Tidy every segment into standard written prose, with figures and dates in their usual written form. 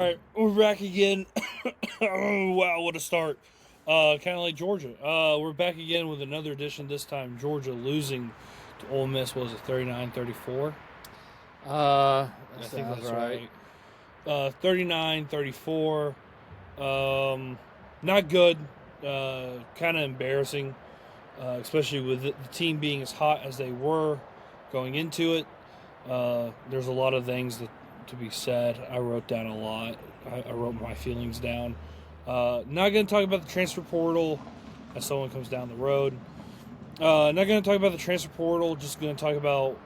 All right, we're back again. Oh, wow, what a start. Kind of like Georgia. We're back again with another edition, this time Georgia losing to Ole Miss. Was it 39-34? That I think sounds that's right. right. 39-34. Not good. Kind of embarrassing, especially with the team being as hot as they were going into it. There's a lot of things to be said. I wrote down a lot. I wrote my feelings down. Not going to talk about the transfer portal as someone comes down the road. Not going to talk about the transfer portal. Just going to talk about,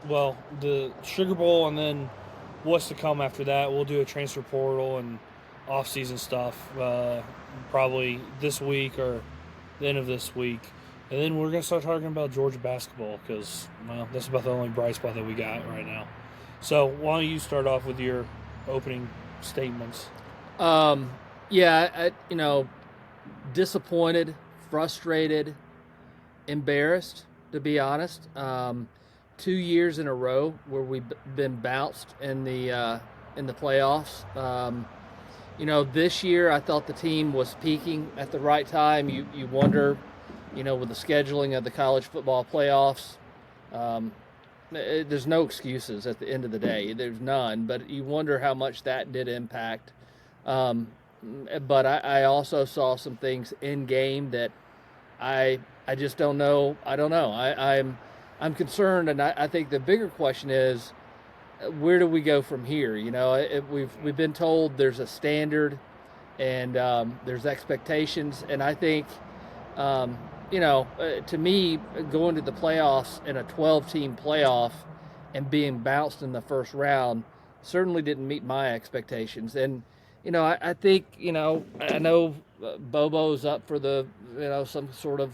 well, the Sugar Bowl and then what's to come after that. We'll do a transfer portal and offseason stuff probably this week or the end of this week. And then we're going to start talking about Georgia basketball because, well, that's about the only bright spot that we got right now. So why don't you start off with your opening statements? Yeah, disappointed, frustrated, embarrassed, to be honest. 2 years in a row where we've been bounced in the playoffs. This year I thought the team was peaking at the right time. You wonder, with the scheduling of the college football playoffs, there's no excuses at the end of the day. There's none, but you wonder how much that did impact. But I also saw some things in game that I just don't know. I don't know. I'm concerned, and I think the bigger question is, where do we go from here? We've been told there's a standard, and there's expectations, and I think, to me, going to the playoffs in a 12-team playoff and being bounced in the first round certainly didn't meet my expectations. And I think, I know Bobo's up for the, some sort of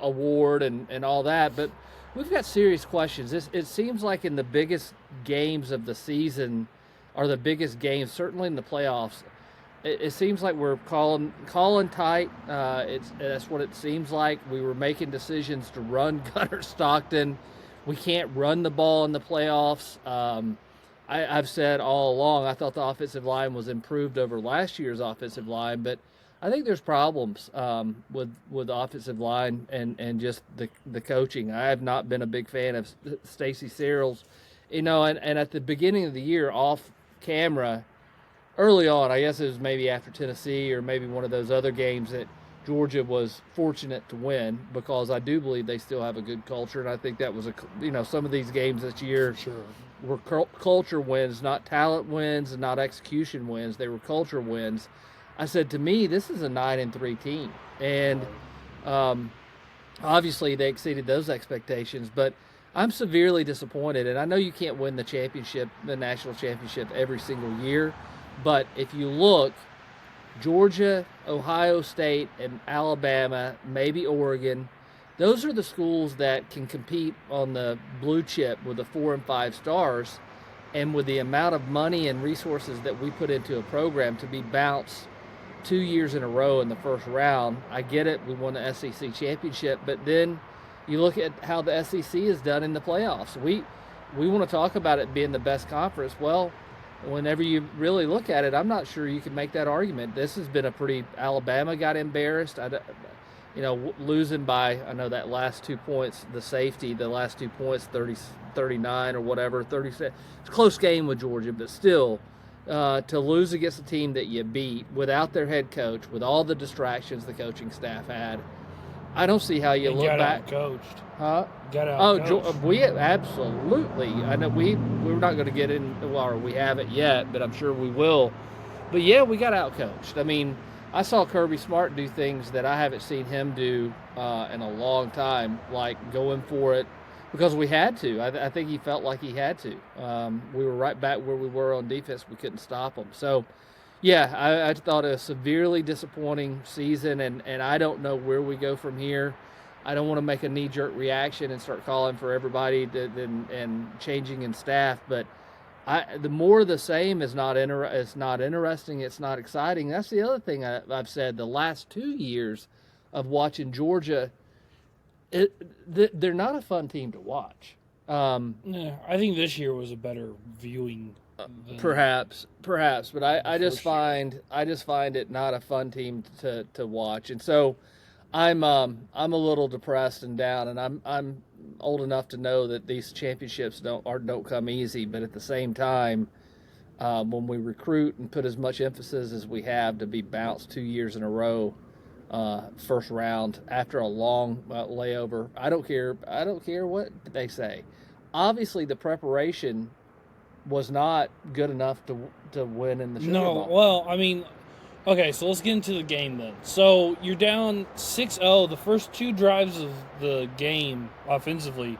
award and all that, but we've got serious questions. It seems like in the biggest games of the season, or the biggest games, certainly in the playoffs, it seems like we're calling tight. That's what it seems like. We were making decisions to run Gunner Stockton. We can't run the ball in the playoffs. I've said all along I thought the offensive line was improved over last year's offensive line, but I think there's problems with the offensive line and just the coaching. I have not been a big fan of Stacey Searles, and at the beginning of the year, off camera, early on, I guess it was maybe after Tennessee or maybe one of those other games that Georgia was fortunate to win, because I do believe they still have a good culture, and I think that was some of these games this year Sure. were culture wins, not talent wins and not execution wins. They were culture wins. I said, to me, this is a 9-3 team, and obviously they exceeded those expectations, but I'm severely disappointed. And I know you can't win the national championship every single year, but if you look, Georgia, Ohio State, and Alabama, maybe Oregon, those are the schools that can compete on the blue chip with the 4 and 5 stars. And with the amount of money and resources that we put into a program, to be bounced 2 years in a row in the first round, I get it. We won the SEC championship, but then you look at how the SEC is done in the playoffs. We want to talk about it being the best conference. Well, whenever you really look at it, I'm not sure you can make that argument. This has been a pretty. Alabama got embarrassed. Losing by, I know that last 2 points, the safety, the last 2 points, 39 or whatever, 37. It's a close game with Georgia, but still, to lose against a team that you beat without their head coach, with all the distractions the coaching staff had, I don't see how you look back. Coached. Huh? Got out. We absolutely. I know we're not going to get in, or we haven't yet, but I'm sure we will. But yeah, we got out coached. I mean, I saw Kirby Smart do things that I haven't seen him do in a long time, like going for it because we had to. I think he felt like he had to. We were right back where we were on defense. We couldn't stop them. So, yeah, I thought a severely disappointing season, and I don't know where we go from here. I don't want to make a knee-jerk reaction and start calling for everybody and changing in staff, but the more of the same is not it's not interesting. It's not exciting. That's the other thing I've said. The last 2 years of watching Georgia, they're not a fun team to watch. Yeah, I think this year was a better viewing Perhaps, but I just first year. find it not a fun team to watch, and so I'm a little depressed and down, and I'm old enough to know that these championships don't come easy, but at the same time, when we recruit and put as much emphasis as we have to be bounced 2 years in a row, first round after a long layover, I don't care what they say. Obviously, the preparation was not good enough to win in the Sugar Bowl. Well, I mean, okay, so let's get into the game then. So you're down 6-0. The first 2 drives of the game offensively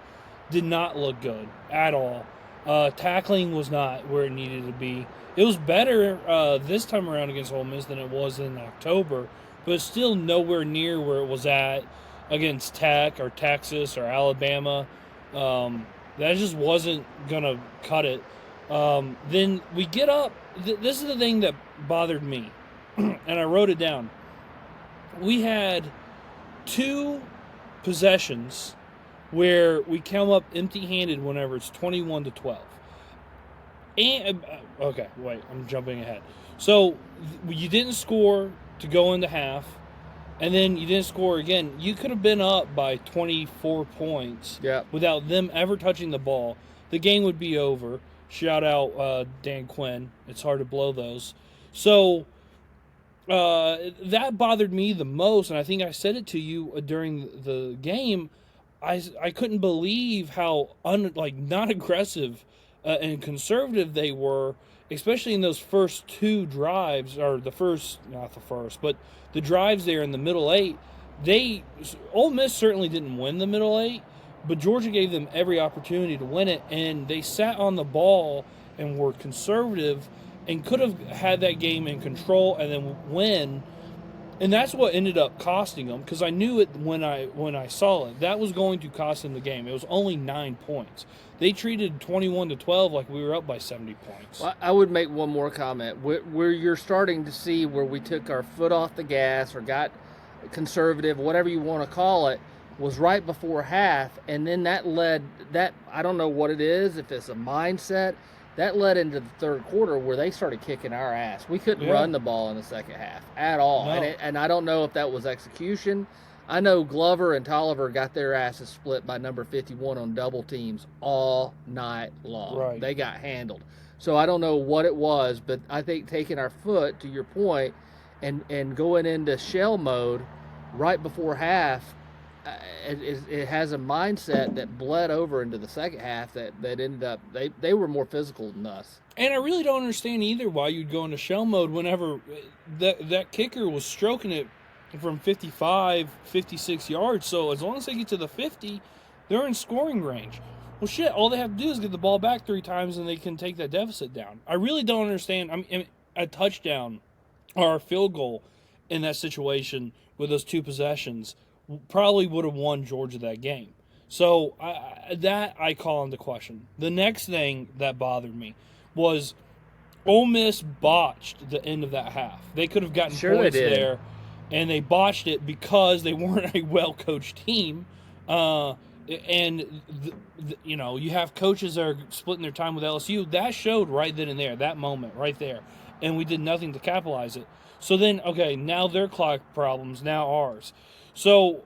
did not look good at all. Tackling was not where it needed to be. It was better this time around against Ole Miss than it was in October, but it's still nowhere near where it was at against Tech or Texas or Alabama. That just wasn't going to cut it. Then we get up. This is the thing that bothered me, and I wrote it down. We had 2 possessions where we come up empty-handed whenever it's 21-12. And okay, wait, I'm jumping ahead. So you didn't score to go into half, and then you didn't score again. You could have been up by 24 points without them ever touching the ball. The game would be over. Shout out Dan Quinn. It's hard to blow those. So that bothered me the most, and I think I said it to you during the game. I couldn't believe how not aggressive and conservative they were, especially in those first 2 drives, or not the first, but the drives there in the middle 8. Ole Miss certainly didn't win the middle 8, but Georgia gave them every opportunity to win it, and they sat on the ball and were conservative and could have had that game in control and then win. And that's what ended up costing them, because I knew it when I saw it. That was going to cost them the game. It was only 9 points. They treated 21-12 like we were up by 70 points. Well, I would make one more comment. Where you're starting to see where we took our foot off the gas or got conservative, whatever you want to call it, was right before half, and then that I don't know what it is, if it's a mindset, that led into the third quarter where they started kicking our ass. We couldn't run the ball in the second half at all. No. And I don't know if that was execution. I know Glover and Tolliver got their asses split by number 51 on double teams all night long. Right. They got handled. So I don't know what it was, but I think taking our foot, to your point, and going into shell mode right before half, it has a mindset that bled over into the second half that ended up they were more physical than us. And I really don't understand either why you'd go into shell mode whenever that kicker was stroking it from 55, 56 yards. So as long as they get to the 50, they're in scoring range. Well, shit, all they have to do is get the ball back 3 times and they can take that deficit down. I really don't understand. I mean, a touchdown or a field goal in that situation with those 2 possessions probably would have won Georgia that game. So I call into question. The next thing that bothered me was Ole Miss botched the end of that half. They could have gotten points there, and they botched it because they weren't a well-coached team. You have coaches that are splitting their time with LSU. That showed right then and there, that moment right there, and we did nothing to capitalize it. So then, okay, now their clock problems, now ours. So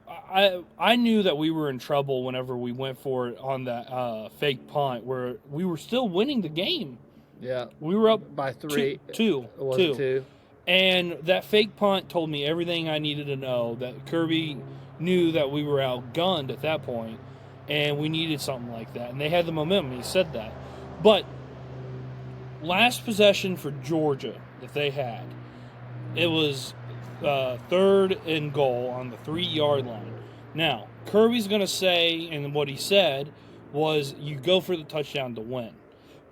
I knew that we were in trouble whenever we went for it on that fake punt where we were still winning the game. Yeah. We were up by 3. Two. And that fake punt told me everything I needed to know, that Kirby knew that we were outgunned at that point, and we needed something like that. And they had the momentum. He said that. But last possession for Georgia that they had, it was 3rd and goal on the 3-yard line. Now, Kirby's going to say, and what he said was, you go for the touchdown to win.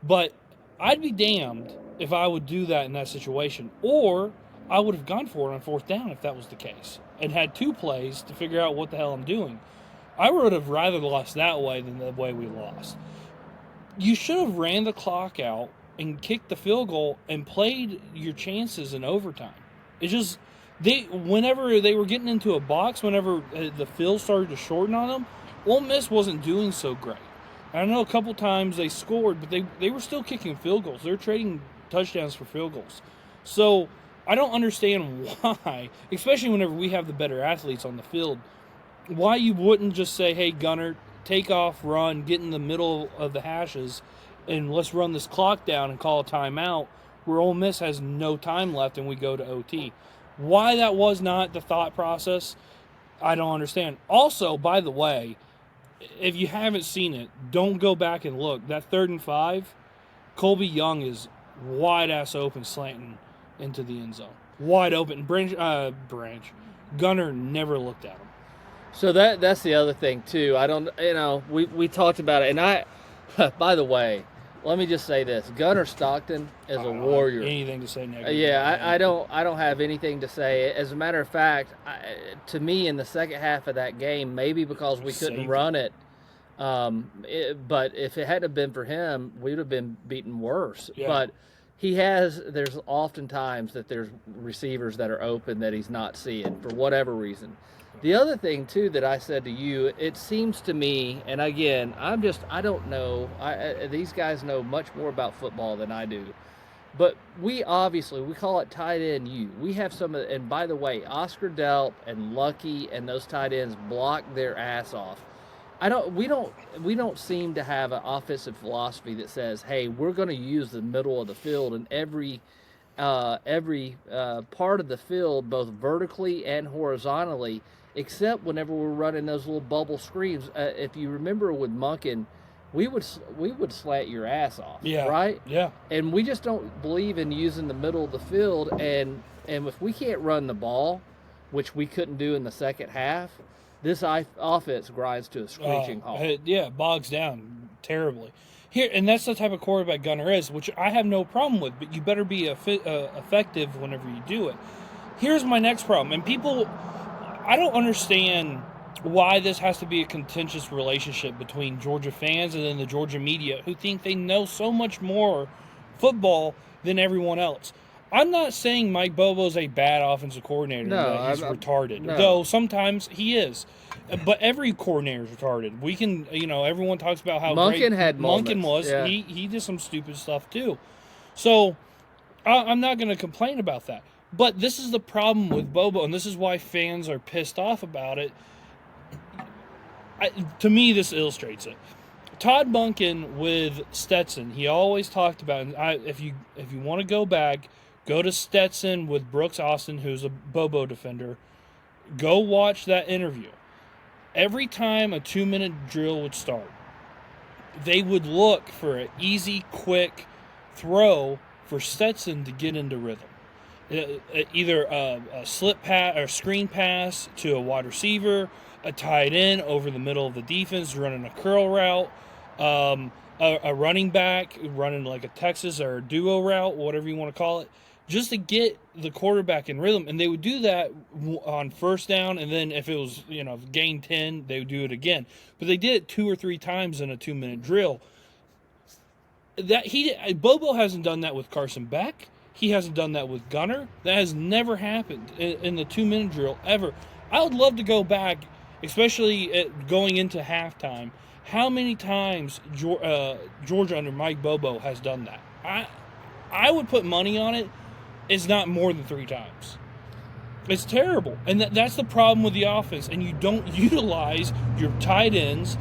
But I'd be damned if I would do that in that situation. Or I would have gone for it on 4th down if that was the case, and had 2 plays to figure out what the hell I'm doing. I would have rather lost that way than the way we lost. You should have ran the clock out and kicked the field goal and played your chances in overtime. It's just, whenever they were getting into a box, whenever the field started to shorten on them, Ole Miss wasn't doing so great. I know a couple times they scored, but they were still kicking field goals. They're trading touchdowns for field goals. So I don't understand why, especially whenever we have the better athletes on the field, why you wouldn't just say, hey, Gunner, take off, run, get in the middle of the hashes, and let's run this clock down and call a timeout where Ole Miss has no time left and we go to OT. Why that was not the thought process, I don't understand. Also, by the way, if you haven't seen it, don't go back and look. That 3rd and 5, Colby Young is wide-ass open slanting into the end zone. Wide open. Gunner never looked at him. So that's the other thing too. I don't, we talked about it, and I, by the way, let me just say this: Gunner Stockton is a warrior. Anything to say negative? Yeah, I don't have anything to say. As a matter of fact, to me in the second half of that game, maybe because we couldn't run it, but if it hadn't been for him, we would have been beaten worse. Yeah. But there's oftentimes that there's receivers that are open that he's not seeing for whatever reason. The other thing, too, that I said to you, it seems to me, and again, I don't know, these guys know much more about football than I do, but we call it tight end U. We have and by the way, Oscar Delp and Lucky and those tight ends block their ass off. We don't seem to have an offensive philosophy that says, hey, we're going to use the middle of the field and every part of the field, both vertically and horizontally, except whenever we're running those little bubble screens. If you remember with Monken, we would slant your ass off, right? Yeah. And we just don't believe in using the middle of the field. And if we can't run the ball, which we couldn't do in the second half, this offense grinds to a screeching halt. Yeah, bogs down terribly. Here, and that's the type of quarterback Gunner is, which I have no problem with, but you better be effective whenever you do it. Here's my next problem, and people, I don't understand why this has to be a contentious relationship between Georgia fans and then the Georgia media who think they know so much more football than everyone else. I'm not saying Mike Bobo's a bad offensive coordinator. No, he's retarded. No. Though sometimes he is. But every coordinator is retarded. We can, everyone talks about how Monken had moments. Monken was. Yeah. He did some stupid stuff too. So I'm not going to complain about that. But this is the problem with Bobo, and this is why fans are pissed off about it. To me, this illustrates it. Todd Monken with Stetson, he always talked about, and if you want to go back, go to Stetson with Brooks Austin, who's a Bobo defender. Go watch that interview. Every time a 2-minute drill would start, they would look for an easy, quick throw for Stetson to get into rhythm. Either a slip pass or screen pass to a wide receiver, a tight end over the middle of the defense running a curl route, a running back running like a Texas or a duo route, whatever you want to call it, just to get the quarterback in rhythm. And they would do that on first down, and then if it was, gain 10, they would do it again. But they did it 2 or 3 times in a 2-minute drill. Bobo hasn't done that with Carson Beck. He hasn't done that with Gunner. That has never happened in the 2-minute drill ever. I would love to go back, especially going into halftime, how many times Georgia under Mike Bobo has done that. I would put money on it. It's not more than 3 times. It's terrible. And that's the problem with the offense. And you don't utilize your tight ends.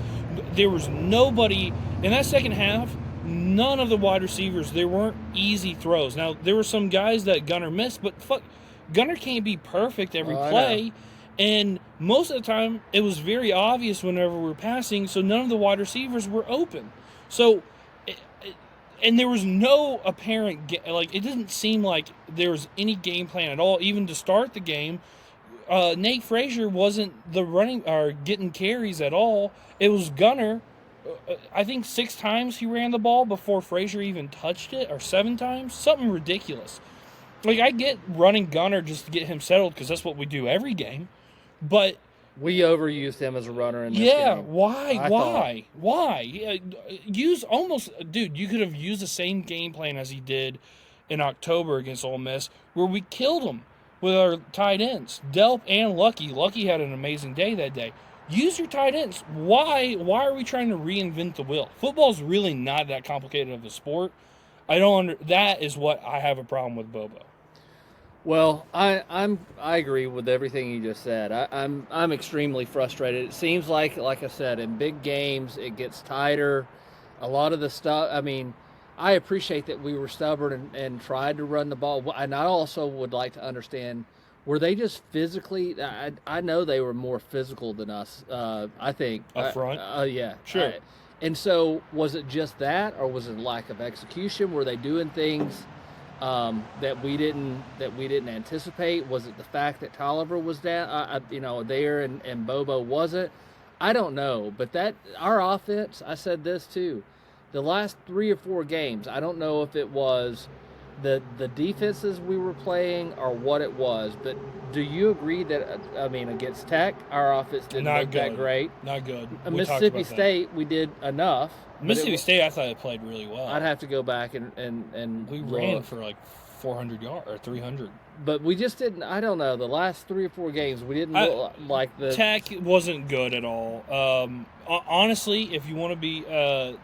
There was nobody in that second half. None of the wide receivers, there weren't easy throws. Now, there were some guys that Gunner missed, but Gunner can't be perfect every play. And most of the time, it was very obvious whenever we were passing, so none of the wide receivers were open. So, and there was no apparent, it didn't seem like there was any game plan at all, even to start the game. Nate Frazier wasn't the running or getting carries at all. It was Gunner. I think 6 times he ran the ball before Frazier even touched it, or 7 times. Something ridiculous. I get running Gunner just to get him settled because that's what we do every game. But we overused him as a runner in this game. Why? Dude, you could have used the same game plan as he did in October against Ole Miss, where we killed him with our tight ends, Delp and Lucky. Lucky had an amazing day that day. use your tight ends. Why are we trying to reinvent the wheel? Football's really not that complicated of a sport. That is what I have a problem with Bobo. Well, I agree with everything you just said. I'm extremely frustrated. It seems like I said, in big games it gets tighter. A lot of the stuff. I mean, I appreciate that we were stubborn and tried to run the ball. And I also would like to understand, were they just physically? I know they were more physical than us. I think up front. Yeah, sure. And so, was it just that, or was it lack of execution? Were they doing things that we didn't anticipate? Was it the fact that Tolliver was down, there and Bobo wasn't? I don't know, but that our offense. I said this too. The last 3 or 4 games, I don't know if it was the defenses we were playing or what it was, but do you agree that, against Tech, our offense didn't look that great? Not good. Mississippi State, we did enough. Mississippi State, I thought it played really well. I'd have to go back and we ran for like 400 yards or 300. But we just didn't. I don't know. The last 3 or 4 games, we didn't look like the Tech wasn't good at all. Honestly, if you want to be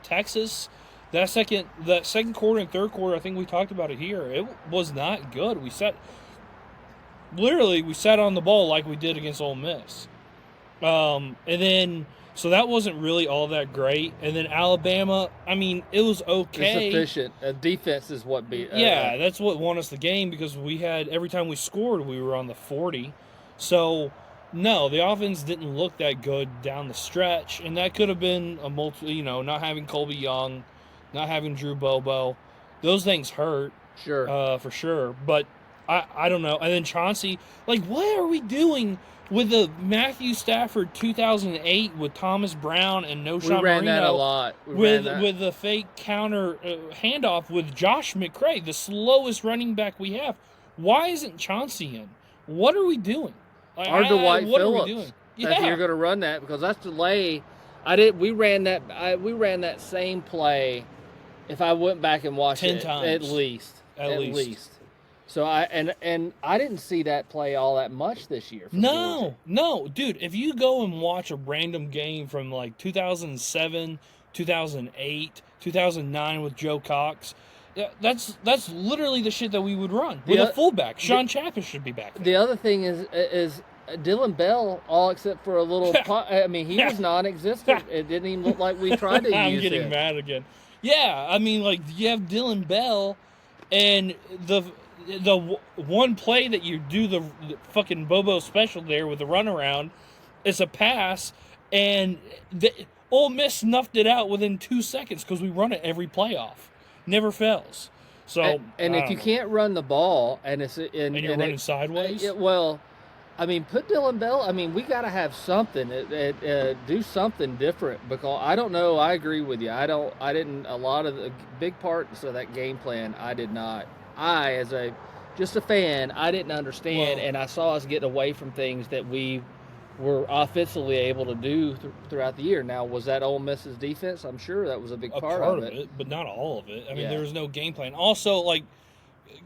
Texas, that second quarter and third quarter, I think we talked about it here. It was not good. We sat on the ball like we did against Ole Miss, and then. So that wasn't really all that great. And then Alabama, it was okay. It's efficient. Defense is what beat. Yeah, that's what won us the game because we had, every time we scored, we were on the 40. So, no, the offense didn't look that good down the stretch. And that could have been not having Colby Young, not having Drew Bobo. Those things hurt. Sure. For sure. But I don't know. And then Chauncey, what are we doing with the Matthew Stafford 2008 with Thomas Brown and No Shot Marino? We ran that a lot. With the fake counter handoff with Josh McCray, the slowest running back we have. Why isn't Chauncey in? What are we doing? Or Dwight Phillips. What are we doing? Yeah. If you're going to run that, because that's delay. We ran that same play. If I went back and watched 10 it, times at least. So I didn't see that play all that much this year. No, dude. If you go and watch a random game from 2007, 2008, 2009 with Joe Cox, that's literally the shit that we would run with a fullback. Sean Chapman should be back there. The other thing is Dylan Bell, all except for a little. He was non-existent. It didn't even look like we tried to use him. I'm getting mad again. Yeah, you have Dylan Bell, and the one play that you do the fucking Bobo special there with the runaround is a pass, and Ole Miss snuffed it out within 2 seconds because we run it every playoff. Never fails. So and if you can't run the ball and you're running sideways, put Dylan Bell. We got to have something. Do something different, because I don't know. I agree with you. I didn't. A lot of the big parts of that game plan, I did not. As just a fan, I didn't understand, and I saw us getting away from things that we were offensively able to do throughout the year. Now, was that Ole Miss's defense? I'm sure that was a big part of it, but not all of it. There was no game plan. Also,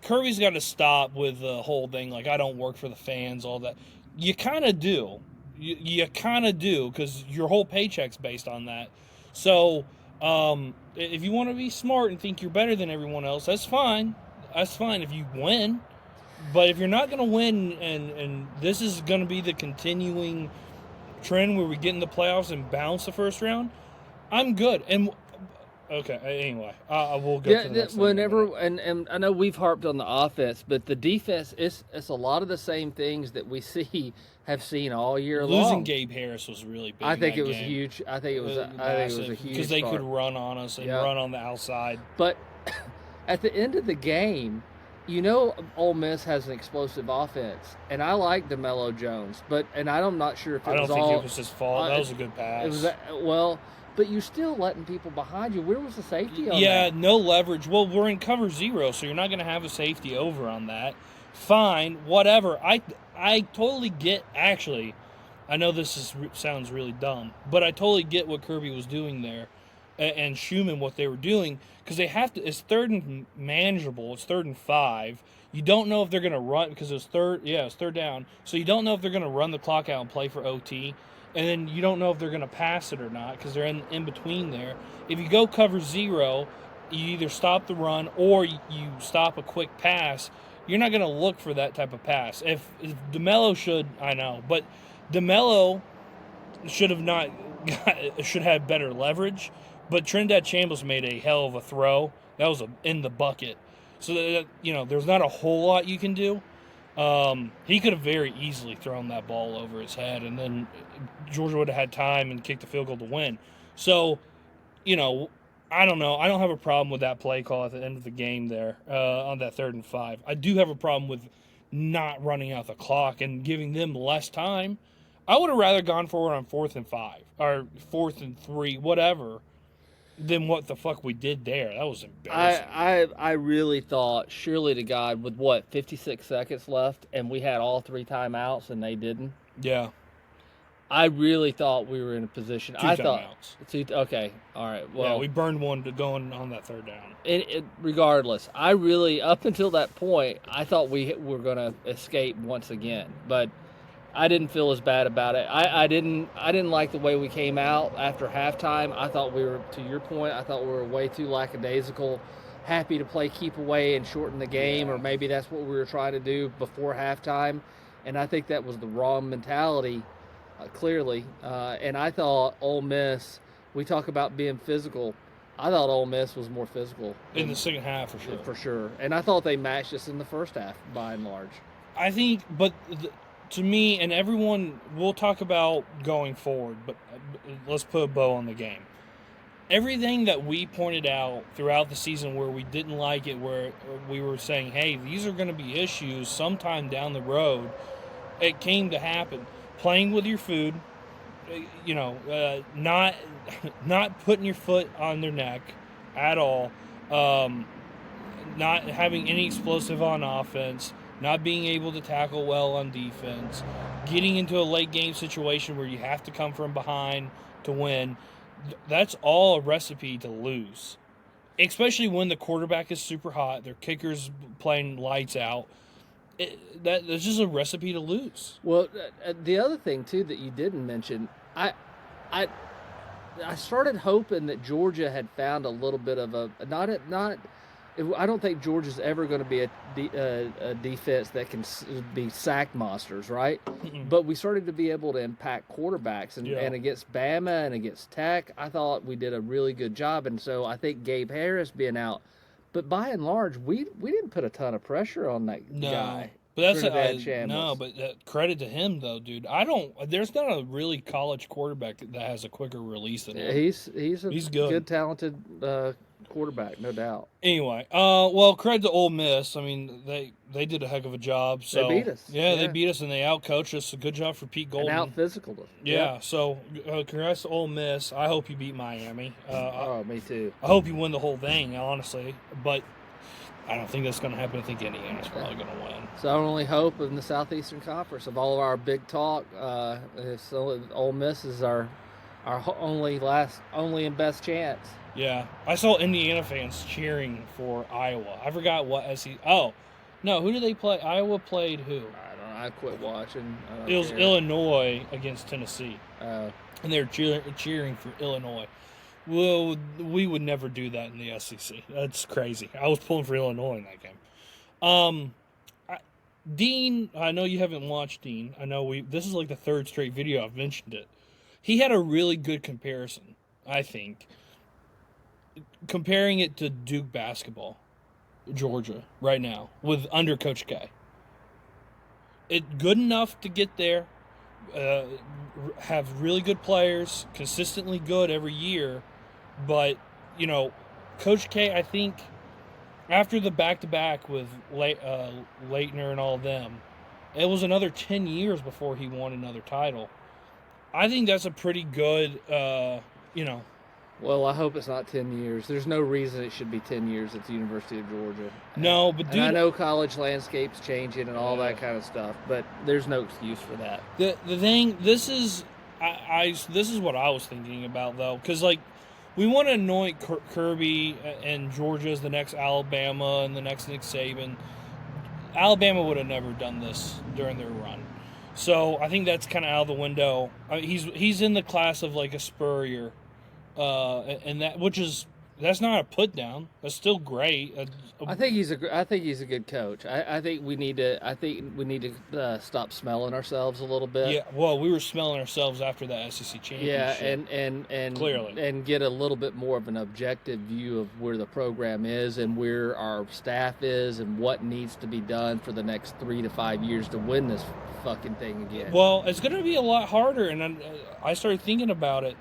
Kirby's got to stop with the whole thing, I don't work for the fans, all that. You kind of do. You kind of do, because your whole paycheck's based on that. So, if you want to be smart and think you're better than everyone else, that's fine. That's fine if you win. But if you're not going to win, and this is going to be the continuing trend where we get in the playoffs and bounce the first round, I'm good. And okay, anyway, we'll go to the next whenever, and I know we've harped on the offense, but the defense, it's a lot of the same things that we have seen all year long. Losing Gabe Harris was really big. I think it was huge. I think it was a huge, because they could run on us and run on the outside. But at the end of the game, Ole Miss has an explosive offense, and I like DeMello Jones, and I'm not sure if I don't think it was his fault. That was a good pass. But you're still letting people behind you. Where was the safety on that? Yeah, no leverage. Well, we're in cover 0, so you're not going to have a safety over on that. Fine, whatever. I totally get, actually, I know this sounds really dumb, but I totally get what Kirby was doing there and Schumann, what they were doing, because they have to. It's third and manageable. It's 3rd and 5. You don't know if they're going to run, because it's third down. So you don't know if they're going to run the clock out and play for OT. and then you don't know if they're going to pass it or not because they're in between there. If you go cover 0, you either stop the run or you stop a quick pass. You're not going to look for that type of pass. If DeMello should, I know, but DeMello should have better leverage. But Trinidad Chambliss made a hell of a throw. That was in the bucket. So that, there's not a whole lot you can do. He could have very easily thrown that ball over his head, and then Georgia would have had time and kicked the field goal to win. So, I don't know. I don't have a problem with that play call at the end of the game there on that 3rd and 5. I do have a problem with not running out the clock and giving them less time. I would have rather gone forward on 4th and 5 or 4th and 3, whatever, than what the fuck we did there. That was embarrassing. I really thought, surely to God, with 56 seconds left, and we had all 3 timeouts and they didn't. Yeah. I really thought we were in a position. 2 timeouts. Okay, all right. Well, yeah, we burned one to going on that 3rd down. Regardless, I really, up until that point, I thought we were going to escape once again, but I didn't feel as bad about it. I didn't like the way we came out after halftime. I thought we were, to your point, I thought we were way too lackadaisical, happy to play keep away and shorten the game, or maybe that's what we were trying to do before halftime, and I think that was the wrong mentality. Clearly, and I thought Ole Miss, we talk about being physical, I thought Ole Miss was more physical. In the second half, for sure. For sure. And I thought they matched us in the first half, by and large. I think, but to me, and everyone, we'll talk about going forward, but let's put a bow on the game. Everything that we pointed out throughout the season where we didn't like it, where we were saying, hey, these are going to be issues sometime down the road, it came to happen. Playing with your food, not putting your foot on their neck at all, not having any explosive on offense, not being able to tackle well on defense, getting into a late game situation where you have to come from behind to win. That's all a recipe to lose, especially when the quarterback is super hot, their kicker's playing lights out. That's just a recipe to lose. Well, the other thing too that you didn't mention, I started hoping that Georgia had found a little bit of I don't think Georgia's ever going to be a defense that can be sack monsters, right? Mm-mm. But we started to be able to impact quarterbacks, and against Bama and against Tech, I thought we did a really good job, and so I think Gabe Harris being out. But by and large, we didn't put a ton of pressure on that guy. But that's credit to him though, dude. There's not a really college quarterback that has a quicker release than him. He's good, talented quarterback, no doubt. Anyway, well, credit to Ole Miss. I mean, they did a heck of a job. So they beat us. Yeah, they beat us and they outcoached us. A good job for Pete Golden. And out-physicaled us. Yeah, so congrats to Ole Miss. I hope you beat Miami. Me too. I hope you win the whole thing, honestly. But I don't think that's going to happen. I think Indiana's probably going to win. So our only hope in the Southeastern Conference of all of our big talk, Ole Miss is our only and best chance. Yeah, I saw Indiana fans cheering for Iowa. I forgot what Oh, no, who did they play? Iowa played who? I don't know. I quit watching. It was Illinois against Tennessee, and they were cheering for Illinois. Well, we would never do that in the SEC. That's crazy. I was pulling for Illinois in that game. Dean, I know you haven't watched Dean. I know this is like the 3rd straight video I've mentioned it. He had a really good comparison, I think, comparing it to Duke basketball, Georgia, right now, with under Coach K. It's good enough to get there, have really good players, consistently good every year, but, Coach K, I think, after the back-to-back with Leitner and all of them, it was another 10 years before he won another title. I think that's a pretty good, Well, I hope it's not 10 years. There's no reason it should be 10 years at the University of Georgia. No, but dude, I know college landscape's changing and all that kind of stuff, but there's no excuse for that. The thing, this is what I was thinking about though, because we want to anoint Kirby and Georgia as the next Alabama and the next Nick Saban. Alabama would have never done this during their run. So I think that's kind of out of the window. I mean, he's in the class of like a Spurrier, and that's not a put down. That's still great. I think he's a good coach. I think we need to stop smelling ourselves a little bit. Yeah, well, we were smelling ourselves after the SEC championship. Yeah, and clearly, and get a little bit more of an objective view of where the program is and where our staff is and what needs to be done for the next 3 to 5 years to win this fucking thing again. Well, it's going to be a lot harder, and I started thinking about it.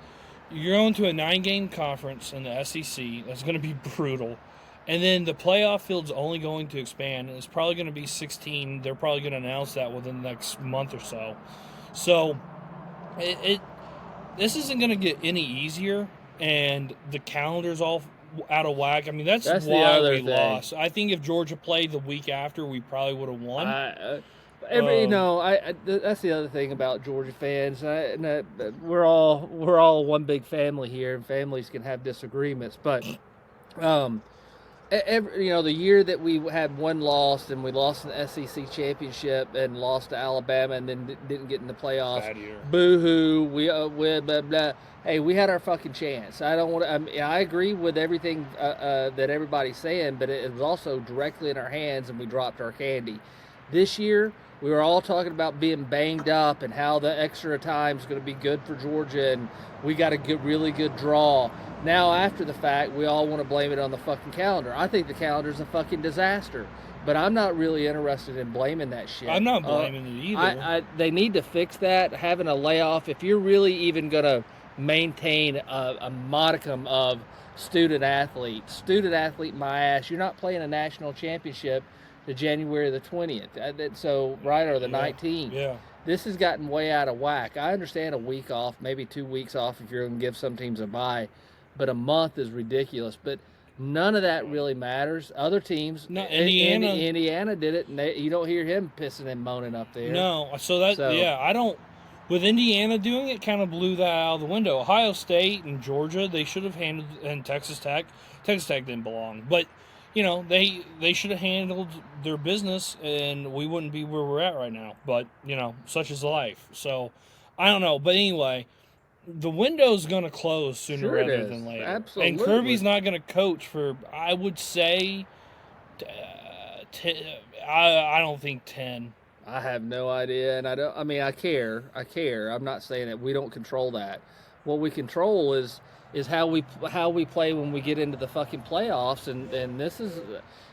You're going to a 9-game conference in the SEC. That's going to be brutal. And then the playoff field's only going to expand. It's probably going to be 16. They're probably going to announce that within the next month or so. So this isn't going to get any easier, and the calendar's all out of whack. I mean, that's why we lost. I think if Georgia played the week after, we probably would have won. That's the other thing about Georgia fans. We're all one big family here, and families can have disagreements. But, the year that we had one loss and we lost in the SEC championship and lost to Alabama and then didn't get in the playoffs. Bad year. Boo-hoo. We blah, blah. Hey, we had our fucking chance. I agree with everything that everybody's saying, but it was also directly in our hands, and we dropped our candy. This year, we were all talking about being banged up and how the extra time is going to be good for Georgia, and we got a really good draw. Now, after the fact, we all want to blame it on the fucking calendar. I think the calendar's a fucking disaster, but I'm not really interested in blaming that shit. I'm not blaming it either. They need to fix that, having a layoff. If you're really even going to maintain a modicum of student athlete my ass, you're not playing a national championship to January the 20th. So, right, or the 19th. Yeah. This has gotten way out of whack. I understand a week off, maybe 2 weeks off if you're going to give some teams a bye, but a month is ridiculous. But none of that really matters. Other teams, Indiana did it, and you don't hear him pissing and moaning up there. No, I don't. With Indiana doing it, kind of blew that out of the window. Ohio State and Georgia, they should have handled, and Texas Tech. Texas Tech didn't belong, but they should have handled their business, and we wouldn't be where we're at right now. But such is life. So I don't know. But anyway, the window's going to close sooner rather than later. Absolutely. And Kirby's not going to coach for, I would say, I don't think 10. I have no idea, and I care. I'm not saying that we don't control that. What we control is how we play when we get into the fucking playoffs, and this is,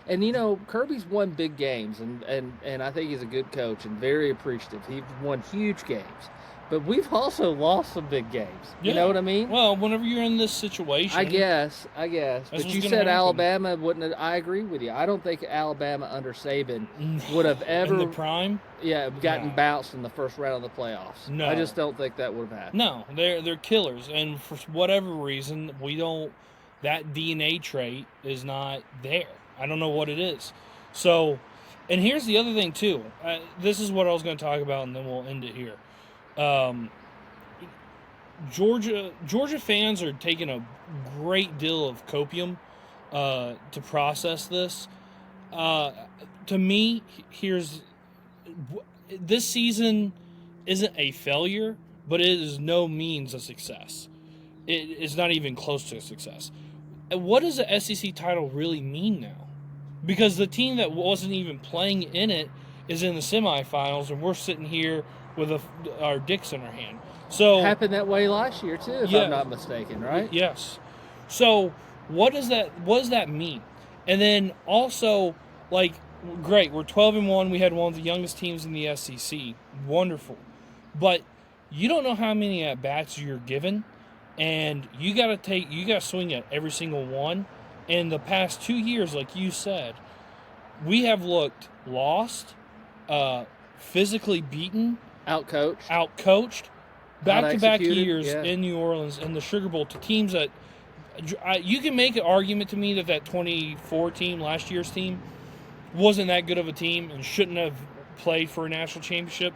and Kirby's won big games, and I think he's a good coach and very appreciative. He's won huge games. But we've also lost some big games. You know what I mean? Well, whenever you're in this situation. I guess. But you said Alabama wouldn't have, I agree with you. I don't think Alabama under Saban would have ever. In the prime? Yeah, gotten bounced in the first round of the playoffs. No. I just don't think that would have happened. No, they're killers. And for whatever reason, that DNA trait is not there. I don't know what it is. So, and here's the other thing, too. This is what I was going to talk about, and then we'll end it here. Georgia fans are taking a great deal of copium to process this. To me, this season isn't a failure, but it is no means a success. It is not even close to a success. And what does the SEC title really mean now? Because the team that wasn't even playing in it is in the semifinals, and we're sitting here with our dicks in our hand. So happened that way last year too, if I'm not mistaken, right? Yes. So what does that mean? And then also, great, we're 12-1. We had one of the youngest teams in the SEC. Wonderful. But you don't know how many at bats you're given, and you got to swing at every single one. In the past 2 years, like you said, we have looked lost, physically beaten, outcoached, back-to-back years in New Orleans in the Sugar Bowl to teams that you can make an argument to me that 24 team, last year's team, wasn't that good of a team and shouldn't have played for a national championship.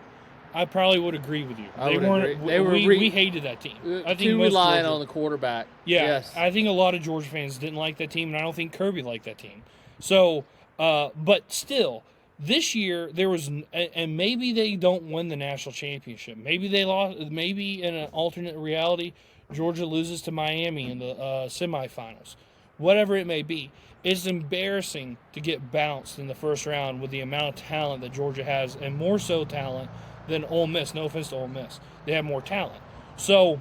I probably would agree with you. We hated that team. I think too relying on the quarterback. Yeah, yes. I think a lot of Georgia fans didn't like that team, and I don't think Kirby liked that team. So, but still, This year, there was, and maybe they don't win the national championship. Maybe they lost. Maybe in an alternate reality, Georgia loses to Miami in the semifinals. Whatever it may be, it's embarrassing to get bounced in the first round with the amount of talent that Georgia has, and more so talent than Ole Miss. No offense to Ole Miss, they have more talent. So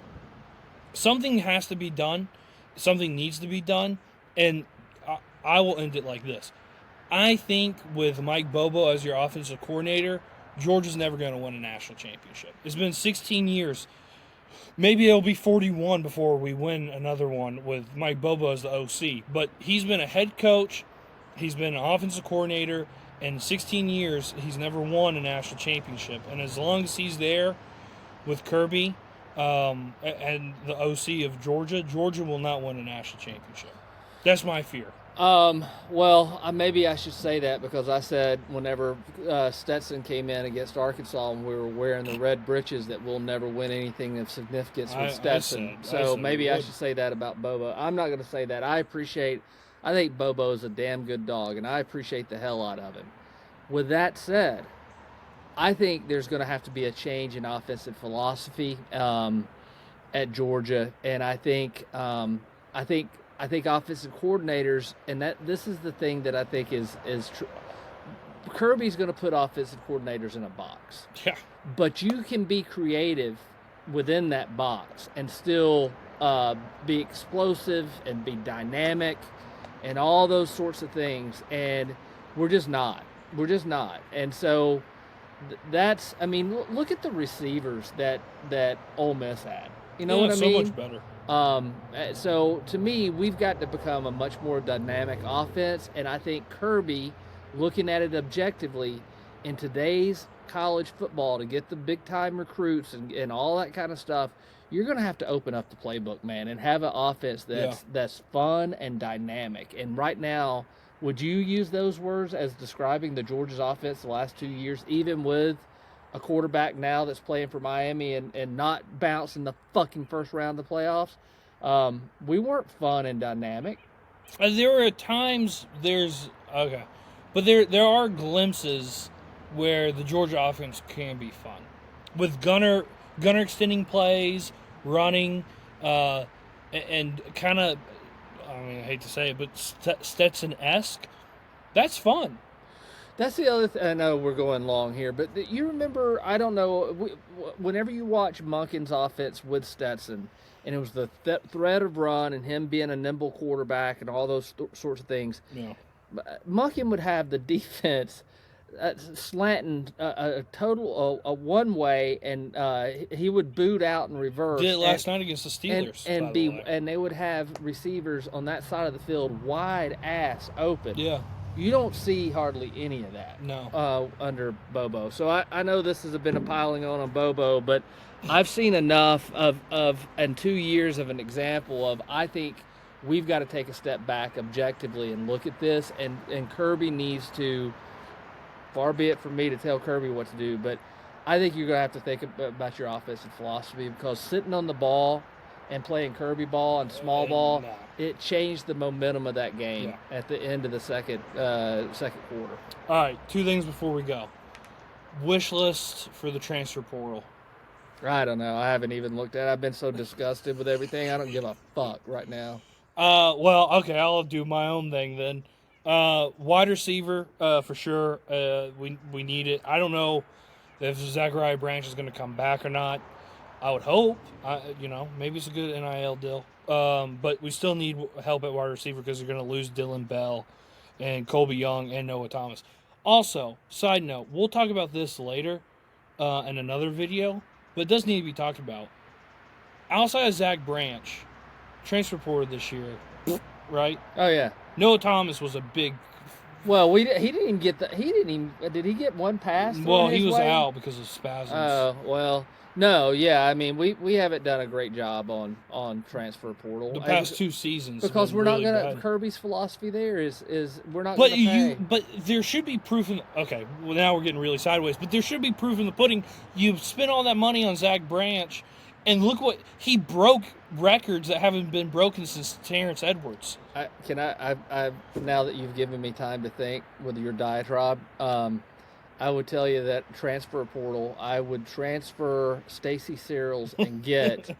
something has to be done. Something needs to be done, and I will end it like this. I think with Mike Bobo as your offensive coordinator, Georgia's never going to win a national championship. It's been 16 years. Maybe it'll be 41 before we win another one with Mike Bobo as the OC. But he's been a head coach. He's been an offensive coordinator. And in 16 years, he's never won a national championship. And as long as he's there with Kirby and the OC of Georgia, Georgia will not win a national championship. That's my fear. Well, maybe I should say that because I said whenever Stetson came in against Arkansas and we were wearing the red breeches that we'll never win anything of significance with Stetson. So maybe I should say that about Bobo. I'm not going to say that. I think Bobo is a damn good dog, and I appreciate the hell out of him. With that said, I think there's going to have to be a change in offensive philosophy at Georgia, and I think offensive coordinators, and this is the thing that I think is true. Kirby's going to put offensive coordinators in a box. Yeah. But you can be creative within that box and still be explosive and be dynamic and all those sorts of things. And we're just not. And so that's, I mean, look at the receivers that Ole Miss had. You know what I mean? So much better. So to me, we've got to become a much more dynamic offense, and I think Kirby, looking at it objectively, in today's college football, to get the big-time recruits and all that kind of stuff, you're going to have to open up the playbook, man, and have an offense that's fun and dynamic. And right now, would you use those words as describing the Georgia's offense the last 2 years, even with a quarterback now that's playing for Miami and not bouncing the fucking first round of the playoffs? We weren't fun and dynamic. There were times but there are glimpses where the Georgia offense can be fun, with Gunner extending plays, running, and kind of, I mean, I hate to say it, but Stetson-esque. That's fun. That's the other thing. I know we're going long here, but you remember, I don't know, whenever you watch Monken's offense with Stetson, and it was the threat of run and him being a nimble quarterback and all those sorts of things, Monken would have the defense slanting a total one way, and he would boot out and reverse. Did it last night against the Steelers, and they would have receivers on that side of the field wide ass open. Yeah. You don't see hardly any of that under Bobo. So I know this has been a piling on Bobo, but I've seen enough of and 2 years of an example of, I think we've got to take a step back objectively and look at this, and Kirby needs to, far be it from me to tell Kirby what to do, but I think you're going to have to think about your offensive philosophy, because sitting on the ball and playing Kirby ball and small ball, it changed the momentum of that game at the end of the second quarter. All right, 2 things before we go. Wish list for the transfer portal. I don't know. I haven't even looked at it. I've been so disgusted with everything. I don't give a fuck right now. Well, okay, I'll do my own thing then. Wide receiver, for sure. We need it. I don't know if Zachariah Branch is going to come back or not. I would hope. Maybe it's a good NIL deal. But we still need help at wide receiver because you're going to lose Dylan Bell and Colby Young and Noah Thomas. Also, side note, we'll talk about this later in another video, but it does need to be talked about. Outside of Zach Branch, transfer portal this year, right? Oh, yeah. Noah Thomas was a big... Well, he didn't even get did he get one pass? Well, he was out because of spasms. Oh, well... No, yeah, I mean, we haven't done a great job on transfer portal the past 2 seasons, because we're really not going to. Kirby's philosophy there is we're not. But but there should be proof in. Okay, well now we're getting really sideways, but there should be proof in the pudding. You spent all that money on Zach Branch, And look what he broke records that haven't been broken since Terrence Edwards. I now that you've given me time to think with your diatribe, I would tell you that transfer portal, I would transfer Stacy Searles and get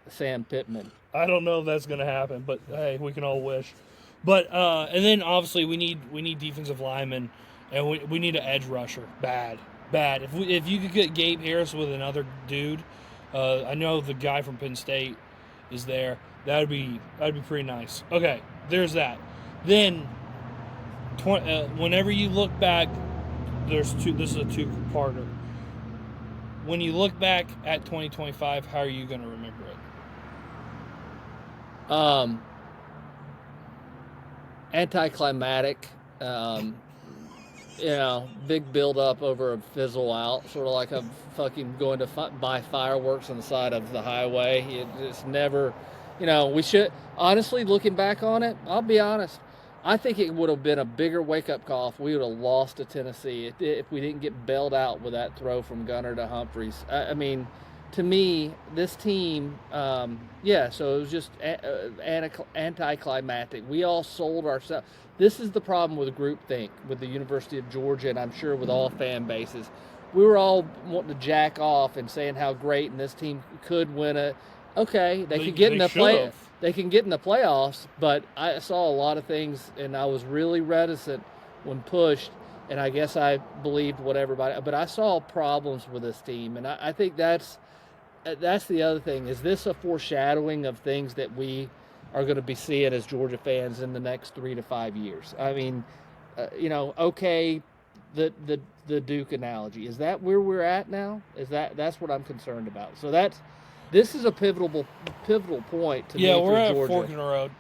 Sam Pittman. I don't know if that's going to happen, but hey, we can all wish. But and then obviously we need defensive linemen, and we need an edge rusher. Bad. If you could get Gabe Harris with another dude, I know the guy from Penn State is there. That'd be pretty nice. Okay, there's that. Then whenever you look back, this is a two-parter. When you look back at 2025, how are you going to remember it? Anticlimactic. Big build up over a fizzle out, sort of like I'm fucking going to buy fireworks on the side of the highway. It's never, we should, honestly, looking back on it, I'll be honest, I think it would have been a bigger wake-up call if we would have lost to Tennessee if we didn't get bailed out with that throw from Gunner to Humphreys. I mean, to me, this team, so it was just anticlimactic. We all sold ourselves. This is the problem with groupthink with the University of Georgia, and I'm sure with all fan bases. We were all wanting to jack off and saying how great, and this team could win it. Okay, they can get in the play. They can get in the playoffs, but I saw a lot of things, and I was really reticent when pushed, and I guess I believed what everybody. But I saw problems with this team, and I think that's the other thing. Is this a foreshadowing of things that we are going to be seeing as Georgia fans in the next 3 to 5 years? I mean, okay, the Duke analogy, is that where we're at now? That's what I'm concerned about. So this is a pivotal point to me. Yeah, we're at Georgia. a fork in the road.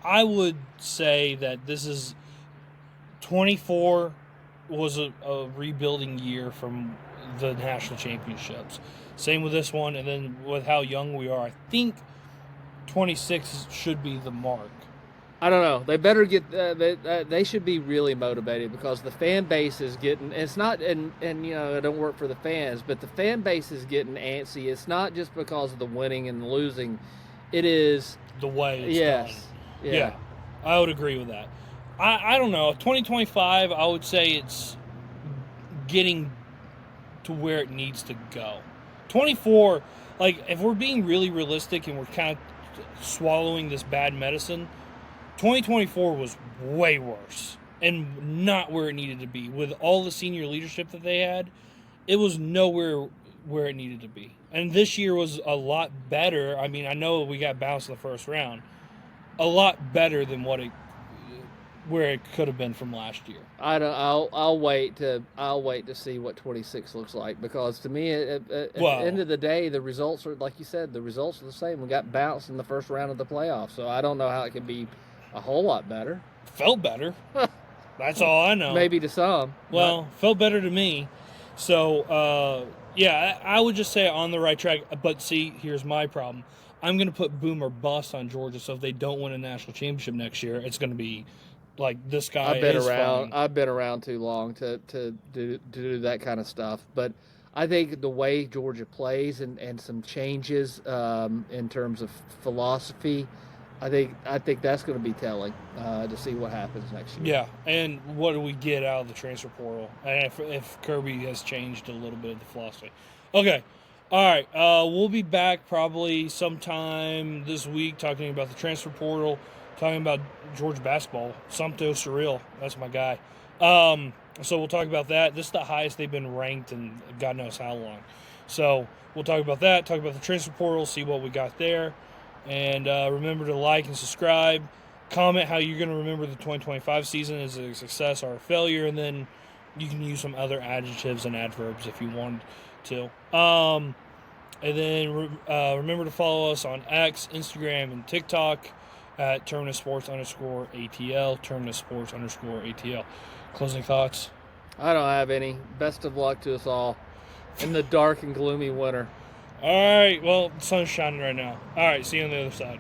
I would say that this is 24 was a rebuilding year from the national championships. Same with this one, and then with how young we are, I think 26 should be the mark. I don't know. They better get. They should be really motivated because the fan base is getting. It's not, and I don't work for the fans, but the fan base is getting antsy. It's not just because of the winning and the losing. It is the way it's done. Yeah, I would agree with that. I don't know. 2025, I would say it's getting to where it needs to go. 24, like if we're being really realistic and we're kind of swallowing this bad medicine. 2024 was way worse and not where it needed to be. With all the senior leadership that they had, it was nowhere where it needed to be. And this year was a lot better. I mean, I know we got bounced in the first round. A lot better than where it could have been from last year. I'll wait to see what 26 looks like, because to me at the end of the day, the results are, like you said, the results are the same. We got bounced in the first round of the playoffs, so I don't know how it can be a whole lot better. Felt better. That's all I know. Maybe to some. Well, felt better to me. So, I would just say on the right track. But see, here's my problem. I'm going to put boom or bust on Georgia. So if they don't win a national championship next year, it's going to be like this guy is fine. I've been around too long to do that kind of stuff. But I think the way Georgia plays and some changes in terms of philosophy, I think that's going to be telling to see what happens next year. Yeah, and what do we get out of the transfer portal? And if Kirby has changed a little bit of the philosophy. Okay, all right. We'll be back probably sometime this week talking about the transfer portal, talking about Georgia basketball. Sumpto Surreal, that's my guy. So we'll talk about that. This is the highest they've been ranked in God knows how long. So we'll talk about that, talk about the transfer portal, see what we got there. And remember to like and subscribe. Comment how you're going to remember the 2025 season as a success or a failure. And then you can use some other adjectives and adverbs if you wanted to. And then remember to follow us on X, Instagram, and TikTok at Terminus Sports _ATL. Terminus Sports _ATL. Closing thoughts? I don't have any. Best of luck to us all in the dark and gloomy winter. All right, well, the sun's shining right now. All right, see you on the other side.